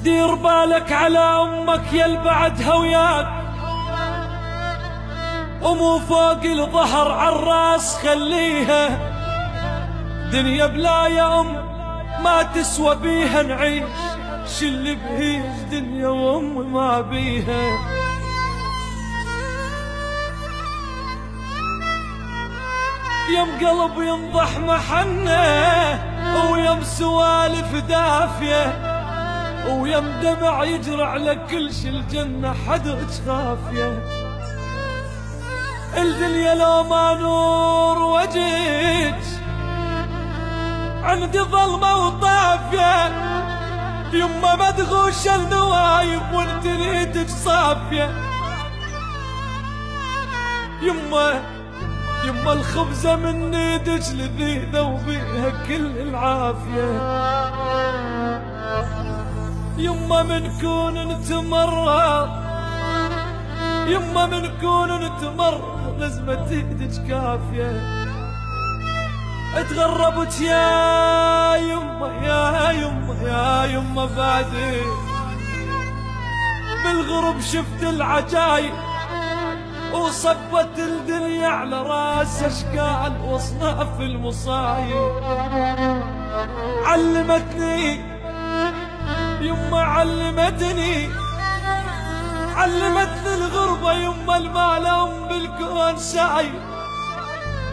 دير بالك على أمك يا البعدها وياك، ومو فوق الظهر عالراس خليها، دنيا بلا يا أم ما تسوى بيها نعيش، شل بهيج دنيا وأم ما بيها. يم قلب ينضح محنه، ويم سوالف دافيه، ويم دمع يجرى على كل شي الجنة حدك خافية. الدنيا لو ما نور وجهك عندي ظلمة وطافية، يما مدغوشة النوايب وانت نيتك صافية. يما الخبزة من ايدك لذيذة وبيها كل العافية. يما من كون نتمرض، يما من كون نتمرض لازمة ايدك كافية. اتغربت يا يما يا يما يا يما بعدي، بالغرب شفت العجايب وصبت الدنيا على راس اشكال واصناف المصايب. علمتني يما علمتني الغربة يما المال بالكون سايب،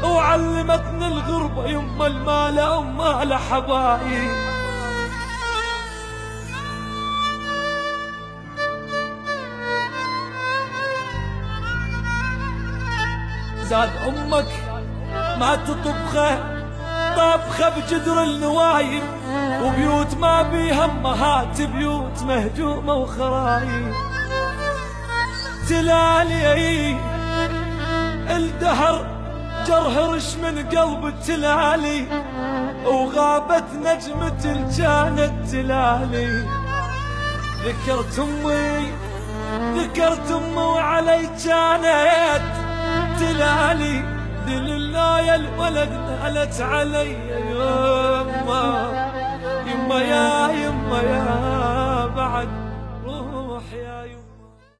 وعلمتني الغربة يما المال مال حبايب. زاد أمك ما تطبخه طبخة بجدر النوايب، وبيوت ما بيها امهات بيوت مهجومة وخرايب. تلالي الدهر جرهرش من قلب التلالي، وغابت نجمة كانت تلالي. ذكرت امي وعلي كانت تلالي، دل الله يا الولد نالت علي. يما يا يما يا